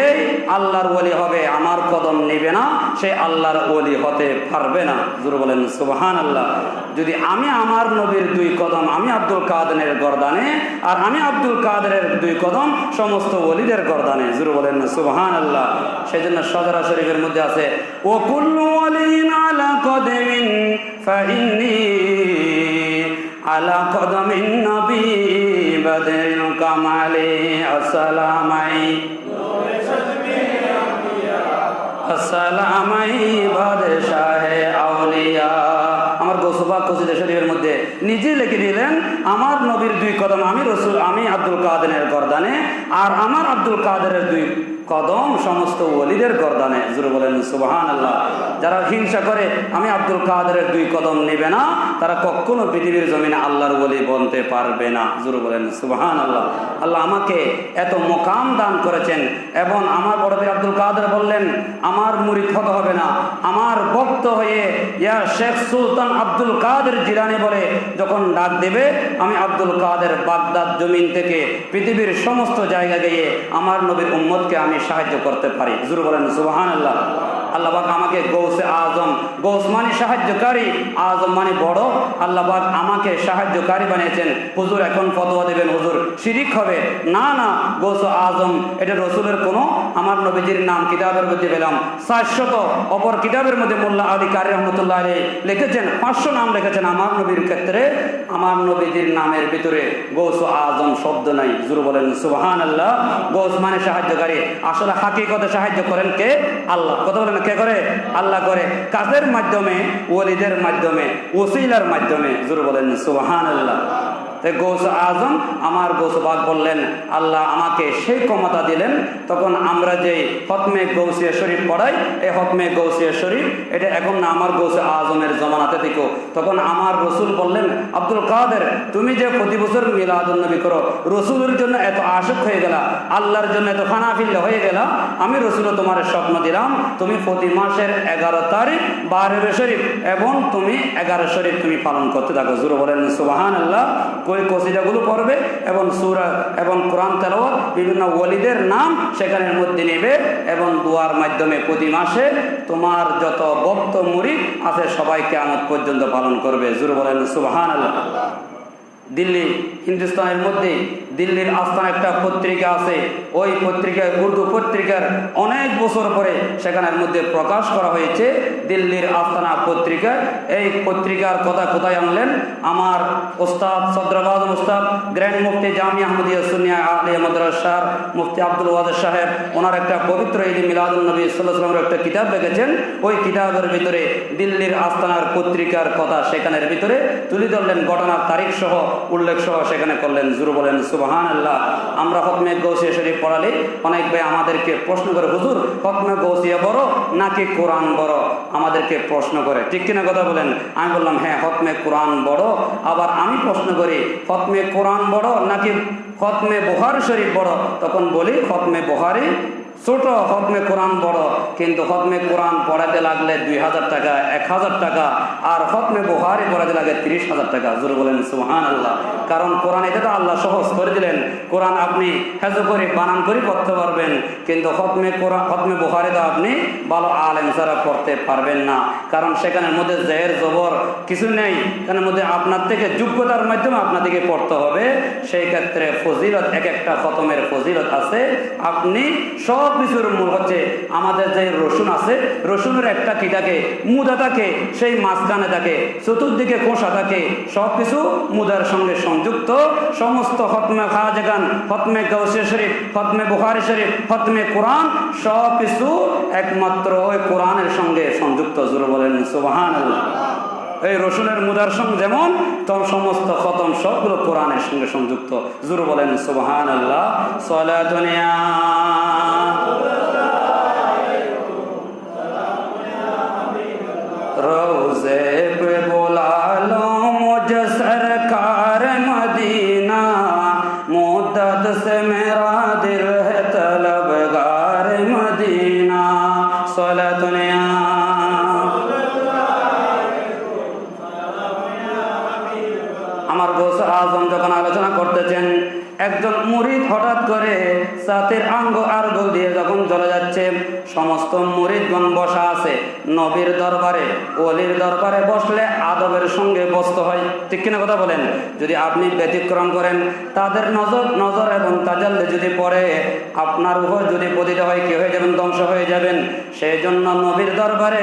Speaker 1: আল্লাহর ওলি হবে আমার কদম নেবে না সে আল্লাহর ওলি হতে পারবে না। জোরে বলেন সুবহানাল্লাহ। যদি আমি আমার নবীর 2 কদম আমি আব্দুল কাদেরের গর্দানে, আর আমি আব্দুল কাদেরের 2 কদম সমস্ত ওলিদের গর্দানে। জোরে বলেন সুবহানাল্লাহ। সেজন্য সদরা শরীফের মধ্যে আছে ও কুল্লু ওয়ালিন আলা কদমিন ফাইন্নী আলা কদমিন নবী বদরিল কামালি আসসালামাই আসসালামাই বাদশাহে আউলিয়া। আমার গোসবা কসিদা শরীফের মধ্যে নিজে লিখে দিলেন আমার নবীর 2 কদম আমি রসুল আমি আব্দুল কাদেরের গর্দানে, আর আমার আব্দুল কাদেরের 2 কদম সমস্ত ওলিদের গর্দানে। জোরে বলেন সুবহানাল্লাহ। যারা হিংসা করে আমি আব্দুল কাদেরের 2 কদম নেবে না তারা কখনো পৃথিবীর জমিনে আল্লাহর ওলি বনতে পারবে না। জোরে বলেন সুবহানাল্লাহ। আল্লাহ আমাকে এত মোকাম দান করেছেন, এবং আমার বড় পীর আব্দুল কাদের বললেন আমার মুরিদ হতে হবে না, আমার ভক্ত হয়ে ইয়া শেখ সুলতান আব্দুল কাদের জিলানী বলে যখন ডাক দেবে আমি আব্দুল কাদের বাগদাদ জমিন থেকে পৃথিবীর সমস্ত জায়গা গিয়ে আমার নবীর উম্মতকে আমি সাহায্য করতে পারি। জোরে বলেন সুবহানাল্লাহ। আল্লাহ পাক আমাকে গৌসে আজম, গৌস মানে সাহায্যকারী, আজম মানে বড়, আল্লাহ পাক আমাকে সাহায্যকারী বানিয়েছেন। হুজুর এখন ফতোয়া দেবেন হুজুর শিরিক হবে, না না, গৌস আজম এটা রসুলের কোনো, আমার নবীজির নাম কিতাবের মধ্যে পেলাম 400, অপর কিতাবের মধ্যে মোল্লা আলী কারি রহমতুল্লাহ আলাইহি লিখেছেন 500 নাম লিখেছেন। আমার নবীর ক্ষেত্রে আমার নবীজির নামের ভিতরে গৌস আজম শব্দ নাই। জোরে বলেন সুবহানাল্লাহ। গৌস মানে সাহায্যকারী, আসলে হাকিকতে সাহায্য করেন কে? আল্লাহ। কথা বলেন কে করে? আল্লাহ করে। কাজের মাধ্যমে, ওলিদের মাধ্যমে, ওসিলার মাধ্যমে। জোরে বলেন সুবহানাল্লাহ। তাই গৌস আজম আমার গৌস বাগ বললেন আল্লাহ আমাকে সেই ক্ষমতা দিলেন, তখন আমরা যে হতমে গৌসিয়া শরীফ পড়াই এই হতমে গৌসিয়া শরীফ এটা এখন না আমার গৌসে আজমের জমানাতে দেখো, তখন আমার রসুল বললেন আব্দুল কাদের তুমি যে প্রতি বছর মিলাদুন নবী করো, রসুলের জন্য এত আশক হয়ে গেলা, আল্লাহর জন্য এত ফানাফিল্লা হয়ে গেলা, আমি রসুলও তোমার স্বপ্ন দিলাম তুমি প্রতি মাসের 11 তারিখ 12 শরীফ এবং তুমি 11 শরীফ তুমি পালন করতে থাকো। জোরে বলেন সুবহানাল্লাহ। ওই কসিদাগুলো পড়বে এবং সূরা এবং কোরআন তেলাওয়াত, বিভিন্ন ওলিদের নাম সেখানের মধ্যে নেবে এবং দোয়ার মাধ্যমে প্রতি মাসে তোমার যত ভক্ত মুরিদ আছে সবাই কিয়ামত পর্যন্ত পালন করবে। জোরে বলেন সুবহানাল্লাহ। দিল্লি হিন্দুস্তানের মধ্যে দিল্লির আস্থান একটা পত্রিকা আছে, ওই পত্রিকায় উর্দু পত্রিকার অনেক বছর পরে সেখানের মধ্যে প্রকাশ করা হয়েছে দিল্লির আস্তানা পত্রিকায়। এই পত্রিকার কথা কোথায় আনলেন আমার ওস্তাদ সদরাবাদ ওস্তাদ গ্র্যান্ড মুফতি জামিয়া আহমদিয়া সুন্নিয়া আলিয়া মাদ্রাসার মুফতি আব্দুল ওয়াজেদ সাহেব, ওনার একটা পবিত্র ঈদ মিলাদুন নবী সাল্লাল্লাহু আলাইহি ওয়াসাল্লামের একটা কিতাব লিখেছেন। ওই কিতাবের ভিতরে দিল্লির আস্তানার পত্রিকার কথা সেখানের ভিতরে তুলে ধরলেন, ঘটনার তারিখ সহ উল্লেখ সহ সেখানে করলেন। জোরে বলেন সুবহানাল্লাহ। আমরা হতমে গৌসিয়া শরীফ পড়ালে অনেক ভাই আমাদেরকে প্রশ্ন করে হুজুর হতমে গৌসিয়া বড় নাকি কোরআন বড়, আমাদেরকে প্রশ্ন করে, ঠিক কিনা কথা বলেন? আমি বললাম হ্যাঁ হতমে কোরআন বড়। আবার আমি প্রশ্ন করি হতমে কোরআন বড় নাকি হতমে বুখারী শরীফ বড়, তখন বলি হতমে বুখারী ছোট, হতমে কোরআন বড়। কিন্তু হতমে কোরআন পড়াতে লাগলে 2000 টাকা 1000 টাকা, আর হতমে বুখারী পড়াতে লাগে 30,000 টাকা। জোরে বলেন সুবহানাল্লাহ। কারণ কোরআন এটা তো আল্লাহ সহজ করে দিলেন, কোরআন আপনি হেজু করে বানান করে পড়তে পারবেন, কিন্তু হতমে কোরআন হতমে বুখারী তো আপনি ভালো আলেম ছাড়া পড়তে পারবেন না, কারণ সেখানের মধ্যে জের জবর কিছু নেই, এখানের মধ্যে আপনার থেকে যোগ্যতার মাধ্যমে আপনাদেরকে পড়তে হবে। সেই ক্ষেত্রে ফজিলত এক একটা খতমের ফজিলত আছে। আপনি সব কিছুর মূল হচ্ছে আমাদের যে রসুন আছে, রসুনের একটা কি থাকে মুদা থাকে, সেই মাঝখানে থাকে, চতুর্দিকে কোষা থাকে, সব কিছু মুদার সঙ্গে সংযুক্ত। সমস্ত হতমে খাজগান, হতমে গাউসিয়া শরীফ, হতমে বুখারী শরীফ, হতমে কোরআন সব কিছু একমাত্র ওই কোরআনের সঙ্গে সংযুক্ত। জোরে বলেন সুবহানাল্লাহ। এই রসুনের মুদার সঙ্গে যেমন তোর সমস্ত খতম সবগুলো কোরআনের সঙ্গে সংযুক্ত। জোরে বলেন সুবহানাল্লাহ। সালাতুন ইয়া रोज़े पे बुला लो मुझे सरकार मदीना, मुद्दत से मेरा दिल है तलबगार मदीना। सलातुन या আমার গৌস আজম যখন আলোচনা করতেছেন একজন মুরিদ হঠাৎ করে সাথের আঙ্গ আরগল দিয়ে যখন চলে যাচ্ছে, সমস্ত মুরিদগণ বসা আছে। নবীর দরবারে, ওলির দরবারে বসলে আদবের সঙ্গে বসতে হয়, ঠিক কিনা কথা বলেন? যদি আপনি ব্যতিক্রম করেন, তাদের নজর এবং তাজাল্লি যদি পড়ে আপনার উপর যদি পতিত হয়, কি হয়ে যাবেন? ধ্বংস হয়ে যাবেন। সেই জন্য নবীর দরবারে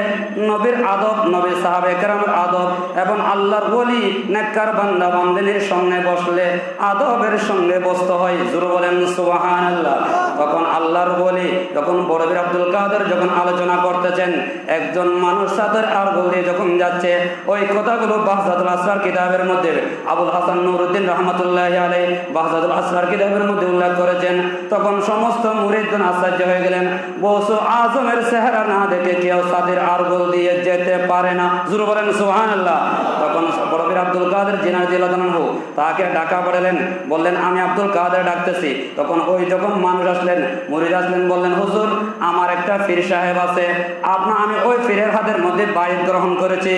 Speaker 1: নবীর আদব, নবীর সাহাবে কেরামের আদব এবং আল্লাহর ওলি নেককার বান্দা বান্দিনীর সঙ্গে বসলে আদবের সঙ্গে বসতে হয়। জোরে বলেন সুবহানাল্লাহ। তখন আল্লাহর ওলি, যখন বড়বীর আব্দুল কাদের যখন আলোচনা করতেছেন, একজন মানুষ সাদের আর বলে যখন যাচ্ছে, ওই কথাগুলো বাহজাতুল আসরার কিতাবের মধ্যে আবুল হাসান নুরউদ্দিন রাহমাতুল্লাহি আলাইহি বাহজাতুল আসরার কিতাবের মধ্যে উল্লেখ করেছেন। তখন সমস্ত মুরিদগণ আশ্চর্য হয়ে গেলেন। বসু আজমের চেহারা না দেখে কেউ সাদের আরগল দিয়ে যেতে পারে না। জোরে বলেন সুবহানাল্লাহ। তখন বড়বীর আব্দুল কাদের জিলানী রাদিয়াল্লাহু আনহু তাকে ডাকা পাঠালেন, বললেন আমি আব্দুল কাদের ডাকতেছি। তখন ওই যখন মানুষ আসলেন, মুরিদ আসলেন, বললেন হুজুর আমার একটা পীর সাহেব আছে, আমি ওই পীরের হাতের মধ্যে বাইত গ্রহণ করেছি,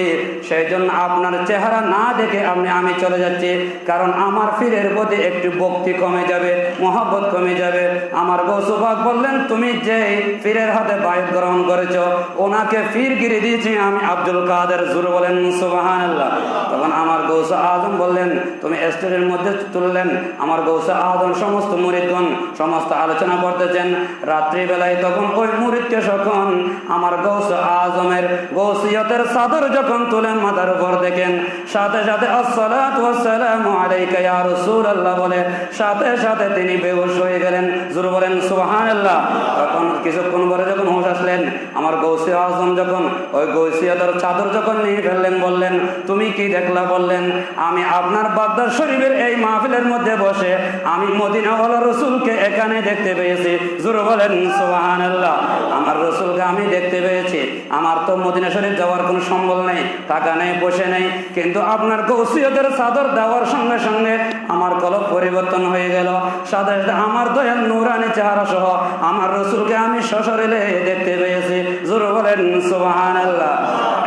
Speaker 1: সেই জন্য আপনার চেহারা না দেখে আমি চলে যাচ্ছি, কারণ আমার পীরের প্রতি একটু ভক্তি কমে যাবে, মহব্বত কমে যাবে। আমার গৌস পাক বললেন তুমি যে পীরের হাতে বাইত গ্রহণ করেছো ওনাকে পীরগিরি দিয়েছি আমি আব্দুল কাদের। জোরে বলেন সুবহানাল্লাহ। তখন আমার গৌস আজম বললেন, তুমি স্টেজের মধ্যে তুললেন। আমার গৌস আজম সমস্ত মুরিদগণ সমস্ত আলোচনা করতেছেন রাত্রিবেলায়। তখন ওই মুরিদকে যখন আমার গৌস আজমের গৌসিয়তের চাদর যখন তুলেন মাথার উপর দেখেন, সাথে সাথে আসসালাতু ওয়াসসালামু আলাইকা ইয়া রাসূলুল্লাহ বলে সাথে সাথে তিনি বেহুশ হয়ে গেলেন। জোরে বলেন সুবহানাল্লাহ। তখন কিছুক্ষণ পরে যখন হুঁশ আসলেন, আমার গৌসে আজম যখন ওই গৌসিয়তের চাদর যখন নিয়ে ফেললেন, বললেন তুমি কি দেখলা? বললেন আমি আপনার বাগদাদ শরীফের এই মাহফিলের মধ্যে বসে আমি মদিনাওয়ালা রসুলকে এখানে দেখতে পেয়েছি। জোরে বলেন সুবহানাল্লাহ। আমার রসুলকে আমি দেখতে পেয়েছি। আমার তো মদিনা শরীফ যাওয়ার কোনো সম্বল নেই, টাকা নেই, বসে নেই, কিন্তু আপনার গৌসিয়তের চাদর দেওয়ার সঙ্গে সঙ্গে আমার কলব পরিবর্তন হয়ে গেল। সাথে সাথে আমার দয়াল নূরানি চেহারা সহ আমার রসুলকে আমি সশরীরে দেখতে পেয়েছি। জোরে বলেন সুবহানাল্লাহ।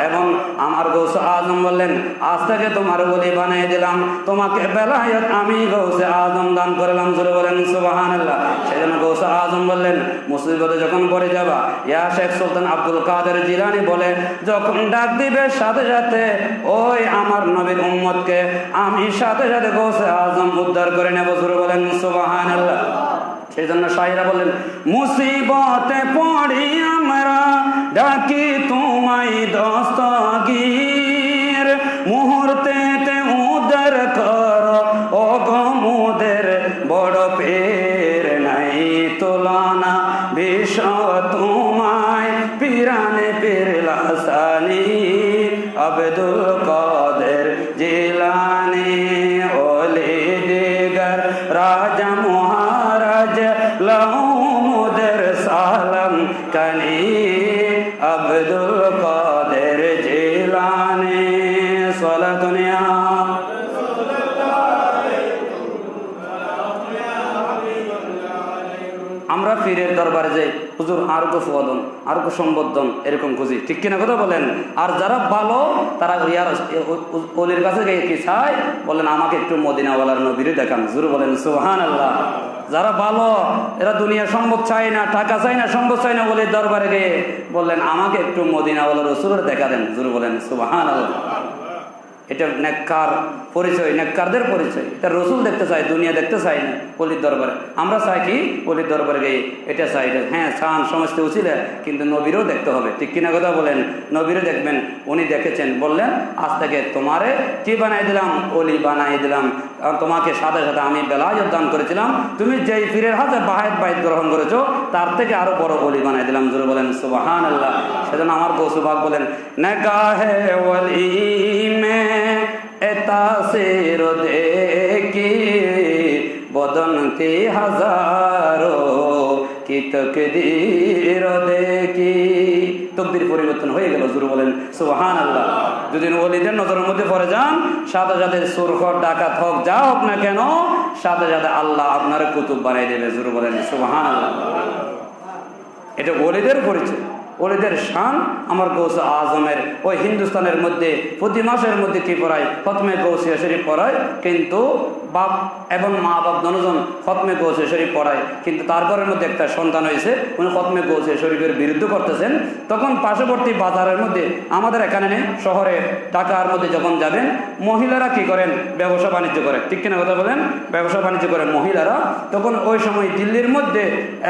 Speaker 1: এবং আমার গৌস আজম বললেন আজ থেকে তোমার ওলি বানিয়ে দিলাম, তোমাকে বেলায়েত আমি গৌসে আজম দান করলাম। জোরে বলেন সুবহানাল্লাহ। সেজন্য গৌস আজম বললেন মুসিবতে যখন পড়ে যাবা ইয়া শেখ সুলতান আব্দুল কাদের জিলানী বলে যখন ডাক দিবে সাথে সাথে ওই আমার নবীর উম্মতকে আমি সাথে সাথে গৌসে আজম উদ্ধার করে নেব। জোরে বলেন সুবহানাল্লাহ। সেই জন্য শায়রা বললেন মুসিবতে পড়ি আমরা ডাকি তোমায় দস্তগীর, মুহূর্তে উদ্ধার কর ও গমুদের বড় পীর নাই তুলনা বিষ তোমায় পিরানে পীর লাসানি আব্দুল কাদের জিলানী ওলি দিগার রাজা মহারাজ লাউমুদের সালাম কানি আব্দুল কাদের জিলানী সালাতুনিয়া। আমরা পীরের দরবারে যাই, হুজুর আর গো ফুয়াদন আর গো সম্বোধন এরকম খুঁজি, ঠিক কিনা কথা বলেন? আর যারা ভালো তারা ওলির কাছে গিয়ে কি চায়? বলেন আমাকে একটু মদিনাওয়ালার নবীর দেখান। জোরে বলেন সুবহানাল্লাহ। যারা ভালো এরা দুনিয়া সম্পদ চায় না, টাকা চায় না, সম্পদ চায় না, ওলির দরবারে গিয়ে বললেন আমাকে একটু মদিনাওয়ালা রসুলের দেখা দেন। জোরে বলেন সুবহানাল্লাহ। এটা নেককার পরিচয়, নেককারদের পরিচয়। এটা রসুল দেখতে চাই, দুনিয়া দেখতে চাই না। অলির দরবারে আমরা চাই কি? অলির দরবারে গিয়ে এটা চাই, হ্যাঁ চান সমস্ত উচিত, কিন্তু নবীরও দেখতে হবে, ঠিক কিনা কথা বলেন? নবীরও দেখবেন, উনি দেখেছেন, বললেন আজ থেকে তোমারে কি বানাই দিলাম? অলি বানাই দিলাম। কারণ তোমাকে সাথে সাথে আমি বেলায়েত দান করেছিলাম, তুমি যেই পীরের হাতে বাইত গ্রহণ করেছো তার থেকে আরো বড় অলি বানাই দিলাম। জোরে বলেন সুবহানাল্লাহ। সেজন্য আমার গৌস পাক বলেন নেগাহে ওলি মে तासीर देखी बदन की हजारों की तकदीर देखी। তকদির পরিবর্তন হয়ে গেল। জোরে বলেন সুবহানাল্লাহ। যদি ওলিদের নজরের মধ্যে পড়ে যান সাথে সাথে সুরখর ডাকাত হোক যা হোক না কেন সাথে সাথে আল্লাহ আপনার কুতুব বানিয়ে দেবে। জোরে বলেন সুবহানাল্লাহ। এটা ওলিদের পরিচয়। ওলিদের শান আমার গৌস আজমের ওই হিন্দুস্তানের মধ্যে প্রতি মাসের মধ্যে কি পড়ায় খতমে গৌসিয়া শরীফ পড়ায়, কিন্তু বাপ এবং মা বাপ দুজন খতমে গৌসিয়া শরীফ পড়ায়, কিন্তু তার ঘরের মধ্যে একটা সন্তান হয়েছে, উনি খতমে গৌসিয়া শরীফের বিরুদ্ধে করতেছেন। তখন পার্শ্ববর্তী বাজারের মধ্যে আমাদের এখানে নেই, শহরে ঢাকার মধ্যে যখন যাবেন মহিলারা কি করেন, ব্যবসা বাণিজ্য করে, ঠিক কিনা কথা বলেন, ব্যবসা বাণিজ্য করেন মহিলারা। তখন ওই সময় দিল্লির মধ্যে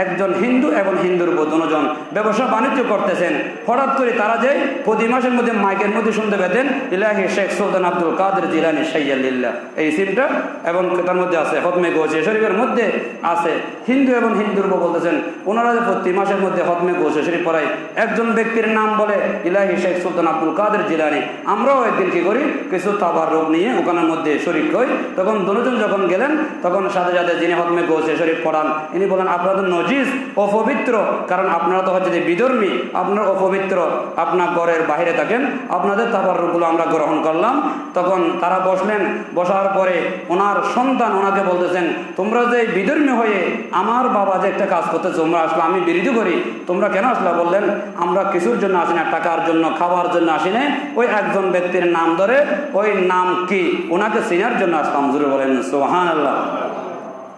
Speaker 1: একজন হিন্দু এবং হিন্দুর দুজন ব্যবসা বাণিজ্য করতেছেন। হঠাৎ করে তারা যে প্রতি মাসের মধ্যে মাইকের মধ্যে শুনতে পেতেন ইলাহি শেখ সুলতান আব্দুল কাদের জিলানী শাইয়ালিল্লাহ, এই সিমটা এবং তার মধ্যে আছে খতমে গৌসিয়া শরীফের মধ্যে আছে। হিন্দু এবং হিন্দুর বলতেছেন ওনারা যে প্রতি মাসের মধ্যে খতমে গৌসিয়া শরীফ পড়ায়, একজন ব্যক্তির নাম বলে ইলাহি শেখ সুলতান আব্দুল কাদের জিলানী। আমরাও একদিন কি করি, কিছু তাবাররুক নিয়ে ওখানের মধ্যে শরীক হই। তখন দুজন যখন গেলেন তখন সাথে সাথে যিনি খতমে গৌসিয়া শরীফ পড়ান ইনি বলেন আপনাদের নজিস অপবিত্র, কারণ আপনারা তো হচ্ছে যে বিধর্মী, আপনার অপবিত্র, আপনার ঘরের বাইরে থাকেন, আপনাদের তাবাররুকগুলো আমরা গ্রহণ করলাম। তখন তারা বসলেন, বসার পরে ওনার সন্তান ওনাকে বলতেছেন তোমরা যে বিধর্মী হয়ে আমার বাবা যে একটা কাজ করতেছে তোমরা আসলে আমি বিরোধী করি, তোমরা কেন আসলে? বললেন আমরা কিছুর জন্য আসি না, টাকার জন্য খাওয়ার জন্য আসি না, ওই একজন ব্যক্তির নাম ধরে ওই নাম কি ওনাকে চিনার জন্য আসলাম। জুড়ে বলেন সুবহানাল্লাহ।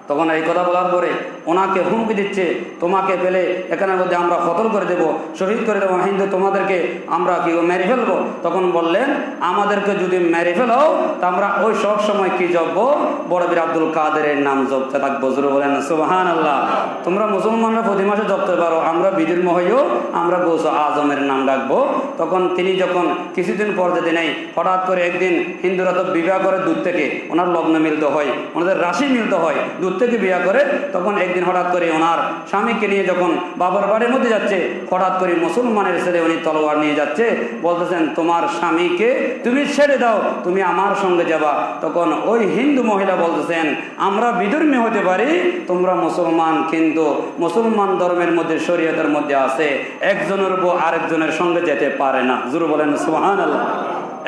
Speaker 1: তখন এই কথা বলার পরে ওনাকে হুমকি দিচ্ছে তোমাকে পেলে এখানের মধ্যে আমরা কতল করে দেব, শহীদ করে দেবো, হিন্দু তোমাদেরকে আমরা কি মেরে ফেলবো। তখন বললেন আমাদেরকে যদি মেরে ফেলো তা আমরা ওই সব সময় কি জপবো, বড়বীর আব্দুল কাদেরের নাম জপতে থাকবো। জোরে বলেন সুবহানাল্লাহ। তোমরা মুসলমানরা প্রতি মাসে জপতে পারো, আমরা বিধর্মী হইও আমরা গৌস আজমের নাম ডাকবো। তখন তিনি যখন কিছুদিন পর যেতে নেই, হঠাৎ করে একদিন হিন্দুরা তো বিবাহ করে দূর থেকে, ওনার লগ্ন মিলতে হয়, ওনাদের রাশি মিলতে হয়, দূর থেকে বিয়ে করে। তখন একদিন হঠাৎ করে ওনার স্বামীকে নিয়ে যখন বাবার বাড়ির মধ্যে যাচ্ছে, হঠাৎ করে মুসলমানের ছেলে উনি তলোয়ার নিয়ে যাচ্ছে, বলতেছেন তোমার স্বামীকে তুমি ছেড়ে দাও, তুমি আমার সঙ্গে যাবা। তখন ওই হিন্দু মহিলা বলতেছেন আমরা বিধর্মী হতে পারি, তোমরা মুসলমান, কিন্তু মুসলমান ধর্মের মধ্যে শরীয়তের মধ্যে আছে একজনের বউ আরেকজনের সঙ্গে যেতে পারে না। জোরে বলেন সুবহানাল্লাহ।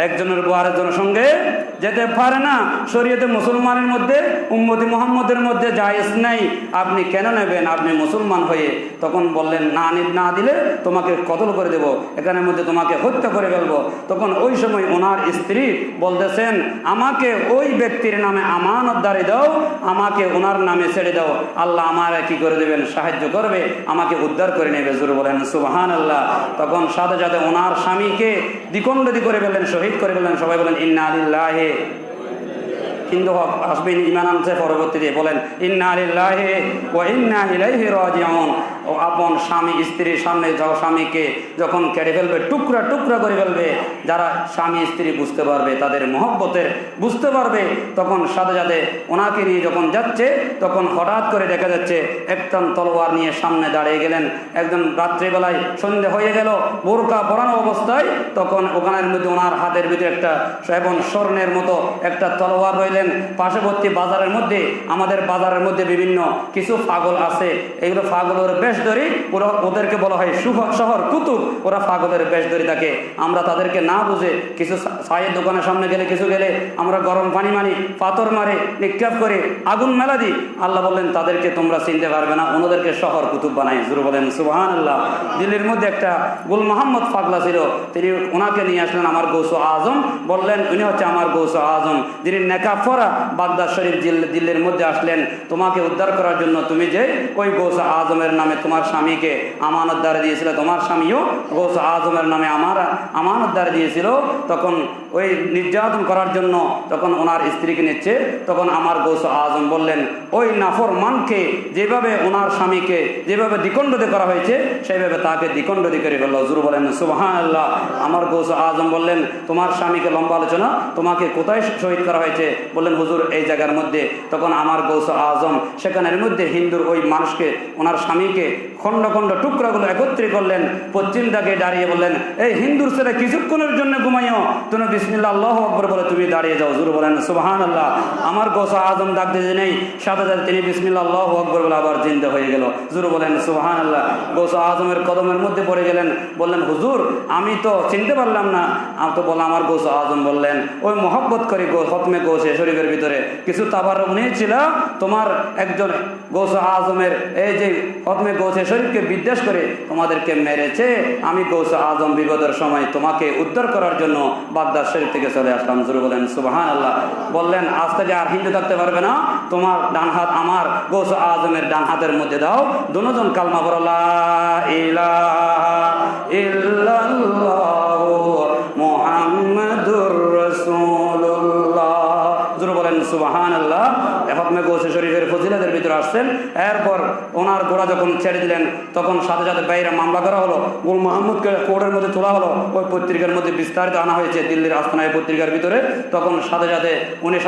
Speaker 1: একজনের বউ আরেকজনের সঙ্গে যেতে পারে না, শরীয়তে মুসলমানের মধ্যে উম্মতি মুহাম্মদের মধ্যে জায়েজ নাই, আপনি কেন নেবেন, আপনি মুসলমান হয়ে। তখন বললেন না দিলে তোমাকে কতল করে দেব, এখানের মধ্যে তোমাকে হত্যা করে ফেলবো। তখন ওই সময় ওনার স্ত্রী বলতেছেন আমাকে ওই ব্যক্তির নামে আমানতদারি দাও, আমাকে ওনার নামে ছেড়ে দাও, আল্লাহ আমার কি করে দেবেন, সাহায্য করবে, আমাকে উদ্ধার করে নেবে। জোরে বলেন সুবহানাল্লাহ। তখন সাথে সাথে ওনার স্বামীকে দ্বিখণ্ডিত করে ফেললেন, শহীদ করে ফেললেন। সবাই বলেন ইন্না লিল্লাহি। হিন্দু আসবেন ইমান আনছে, পরবর্তীতে বলেন ইন্না লিল্লাহি ওয়া ইন্না ইলাইহি রাজিউন। ও আপন স্বামী স্ত্রীর সামনে যাও, স্বামীকে যখন কেটে ফেলবে, টুকরা টুকরা করে ফেলবে, যারা স্বামী স্ত্রী বুঝতে পারবে, তাদের মহব্বতের বুঝতে পারবে, তখন সাথে সাথে ওনাকে নিয়ে যখন যাচ্ছে, তখন হঠাৎ করে দেখা যাচ্ছে একজন তলোয়ার নিয়ে সামনে দাঁড়িয়ে গেলেন। একজন রাত্রিবেলায় সন্ধ্যে হয়ে গেল, বোরকা পরানো অবস্থায়, তখন ওখানের মধ্যে ওনার হাতের ভিতরে একটা এবং স্বর্ণের মতো একটা তলোয়ার রইলেন। পার্শ্ববর্তী বাজারের মধ্যে, আমাদের বাজারের মধ্যে বিভিন্ন কিছু পাগল আছে, এগুলো পাগলের বেশ ধরি, ওদেরকে বলা হয় শহর কুতুব, ওরা পাগলের বেশ ধরি থাকে। আমরা তাদেরকে না বুঝে কিছু চায়ের দোকানের সামনে গেলে, কিছু গেলে আমরা গরম পানি মানি, পাথর মারে, নিক্ষেপ করে, আগুন মেলা দিই। আল্লাহ বললেন তাদেরকে তোমরা চিনতে পারবে না, ওনাদেরকে শহর কুতুব বানাই। জোরে বলেন সুবহানাল্লাহ। দিল্লির মধ্যে একটা গুল মোহাম্মদ পাগলা ছিল, তিনি ওনাকে নিয়ে আসলেন আমার গৌস আজম, বললেন উনি হচ্ছে আমার গৌস আজম, যিনি নেকাব পরা বাগদাদ শরীফ দিল্লির মধ্যে আসলেন তোমাকে উদ্ধার করার জন্য। তুমি যে ওই গৌস আজমের নামে তোমার স্বামীকে আমানতদারি দিয়েছিল, তোমার স্বামীও গৌস আজমের নামে আমার আমানতদারি দিয়েছিল, তখন ওই নির্যাতন করার জন্য তখন ওনার স্ত্রীকে নিচ্ছে। তখন আমার গৌস আজম বললেন ওই নাফরমানকে যেভাবে ওনার স্বামীকে যেভাবে দ্বিখণ্ডিত করা হয়েছে, সেইভাবে তাকে দ্বিখণ্ডিত করে ফেলল। জোরে বলেন সুবহানাল্লাহ। আমার গৌস আজম বললেন তোমার স্বামীকে লম্বা আলোচনা, তোমাকে কোথায় শহীদ করা হয়েছে? বললেন হুজুর এই জায়গার মধ্যে। তখন আমার গৌস আজম সেখানের মধ্যে হিন্দুর ওই মানুষকে, ওনার স্বামীকে খণ্ড খণ্ড টুকরাগুলো একত্রিত করলেন, পশ্চিম দিকে দাঁড়িয়ে বললেন এই হিন্দুর ছেলে কিছুক্ষণের জন্য ঘুমাইও, তুমি বিসমিল্লাহ আল্লাহু আকবার বলে তুমি দাঁড়িয়ে যাও। জোরে বলেন সুবহানাল্লাহ। আমার গৌস আজম ডাক দিতে নেই, সাথে সাথে তিনি বিসমিল্লাহ আল্লাহু আকবার বলে আবার জিন্দা হয়ে গেল। জোরে বলেন সুবহানাল্লাহ। গৌস আজমের কদমের মধ্যে পড়ে গেলেন, বললেন হুজুর আমি তো চিনতে পারলাম না। আমি তো বললাম আমার গৌস আজম বললেন ওই মহব্বত করি খতমে গৌসে শরীফের ভিতরে কিছু তাবাররুক নিয়েছিল, তোমার একজন গৌসে আজমের এই যে খতমে গৌসে শরীফকে বিদ্বেষ করে তোমাদেরকে মেরেছে, আমি গৌসে আজম বিপদের সময় তোমাকে উদ্ধার করার জন্য বাগদাদ শরীফ থেকে চলে আসলাম। জোরে বলেন সুবহানাল্লাহ। বললেন আজ থেকে আর হিন্দু থাকতে পারবে না, তোমার ডান হাত আমার গৌসে আজমের ডান হাতের মধ্যে দাও, দুজন কালমা পড়ো লা ইলাহা ইল্লাল্লাহু মুহাম্মাদুর রাসূলুল্লাহ। জোরে বলেন সুবহানাল্লাহ। খতমে গৌসে শরীফের ফজিলতের ভিতরে আসছেন। এরপর ওনার গোড়া যখন ছেড়ে দিলেন তখন সাথে সাথে বাইরে মামলা করা হলো, গুল মোহাম্মদকে কোর্টের মধ্যে তোলা হলো। ওই পত্রিকার মধ্যে বিস্তারিত আনা হয়েছে দিল্লির আস্তানায় পত্রিকার ভিতরে। তখন সাথে সাথে উনি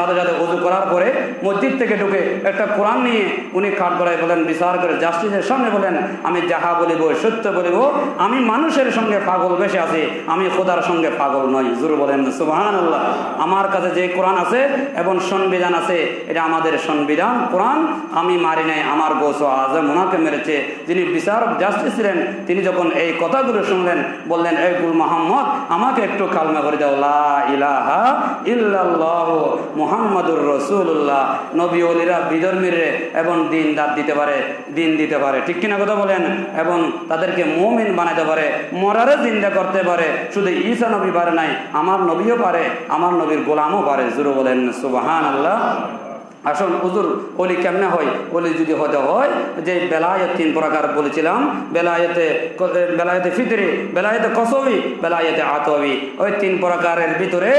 Speaker 1: ওযু করার পরে মসজিদ থেকে ঢুকে একটা কোরআন নিয়ে উনি কাঠ গড়ায় বলেন, বিচার করে জাস্টিসের সামনে বলেন, আমি যাহা বলিব সত্য বলিব, আমি মানুষের সঙ্গে পাগল বেশি আছি, আমি খোদার সঙ্গে পাগল নই। জোরে বলেন সুবহানাল্লাহ। আমার কাছে যে কোরআন আছে এবং সংবিধান আছে, এটা আমাদের সংবিধান কোরআন, আমি মারি নাই, আমার গৌসে আজম ওনাকে মেরেছে। যিনি বিচারক জাস্টিস ছিলেন তিনি যখন এই কথাগুলো শুনলেন বললেন, এই গুল মোহাম্মদ আমাকে একটু কালমা করে দাও, লা ইলাহা ইল্লাল্লাহু মুহাম্মাদুর রাসূলুল্লাহ। নবী ওলিরা বিধর্মীরে এবং দিন দিতে পারে, ঠিক কিনা কথা বলেন, এবং তাদেরকে মুমিন বানাতে পারে, মরারে জিন্দা করতে পারে। শুধু ঈসা নবী পারে নাই, আমার নবীও পারে, আমার নবীর গোলামও পারে। জোরে বলেন সুবহানাল্লাহ। আসুন হুজুর ওলি কেমনে হয়, ওলি যদি হতে হয় যে বেলায়েত 3 প্রকার বলেছিলাম, বেলায়েতে ফিতরি, বেলায়েতে কসবি, বেলায়েতে আতবি। ওই 3 প্রকারের ভিতরে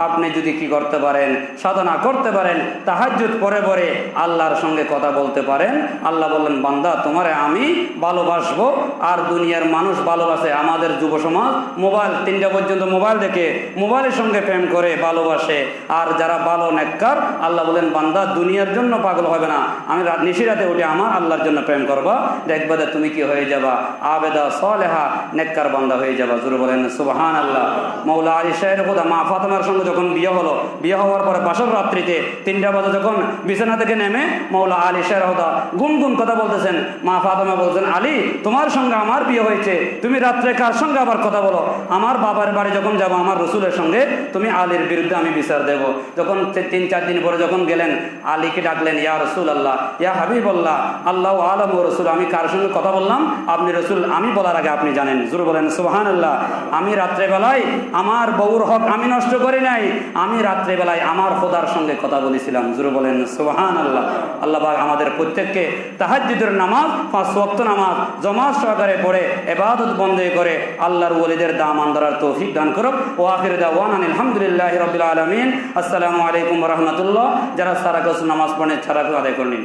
Speaker 1: আপনি যদি কি করতে পারেন, সাধনা করতে পারেন, তাহাজ্জুদ পরে পরে আল্লাহর সঙ্গে কথা বলতে পারেন। আল্লাহ বললেন, বান্দা তোমারে আমি ভালোবাসবো। আর দুনিয়ার মানুষ ভালোবাসে, আমাদের যুব সমাজ মোবাইল 3টা পর্যন্ত মোবাইল দেখে মোবাইলের সঙ্গে প্রেম করে ভালোবাসে। আর যারা ভালো নেককার, আল্লাহ বলেন, বান্দা দুনিয়ার জন্য পাগল হবে না, আমি নিশিরাতে উঠে আমার আল্লাহর জন্য প্রেম করবা, দেখবা যে তুমি কি হয়ে যাবা, আবেদা সালেহা নেককার বান্দা হয়ে যাবা। জোরে বলেন সুবহানাল্লাহ। মৌলা আলী শাহের খোদা মা ফাতেমার সঙ্গে যখন বিয়ে হলো, বিয়ে হওয়ার পরে বাসর রাত্রিতে 3টা বাজে যখন বিছানা থেকে নেমে মৌলা আলী শাহের খোদা গুনগুন কথা বলতেছেন, মা ফাতেমা বলছেন, আলী তোমার সঙ্গে আমার বিয়ে হয়েছে, তুমি রাত্রে কার সঙ্গে আবার কথা বলো? আমার বাবার বাড়ি যখন যাবো আমার রসুলের সঙ্গে, তুমি আলীর বিরুদ্ধে আমি বিচার দেব। যখন 3-4 দিন পরে যখন গেলেন, আলীকে ডাকলেন, ইয়া রসুল আল্লাহ, ইয়া হাবিব আল্লাহ, আল্লাহ আলম ও রসুল, আমি কার সঙ্গে কথা বললাম? আপনি রসুল, আমি বলার আগে আপনি জানেন। জোরে বলেন সুবহানাল্লাহ। আমি রাত্রেবেলায় আমার বউর হক আমি নষ্ট করি নাই, আমি রাত্রেবেলায় আমার খোদার সঙ্গে কথা বলেছিলাম। জোরে বলেন সুবহানাল্লাহ। আল্লাহ পাক আমাদের প্রত্যেককে তাহাজ্জুদের নামাজ, 5 ওয়াক্ত নামাজ জামাত সহকারে পড়ে ইবাদত বন্দেগি করে আল্লাহর ওলিদের দামান ধরার তৌফিক দান করুক। ওয়া আখিরু দাওয়ানা আলহামদুলিল্লাহি রাব্বিল আলামিন। আসসালামু আলাইকুম ওয়া রাহমাতুল্লাহ। যারা সারা নামাজ পড়ে ছাড়া আদায় করে নিন।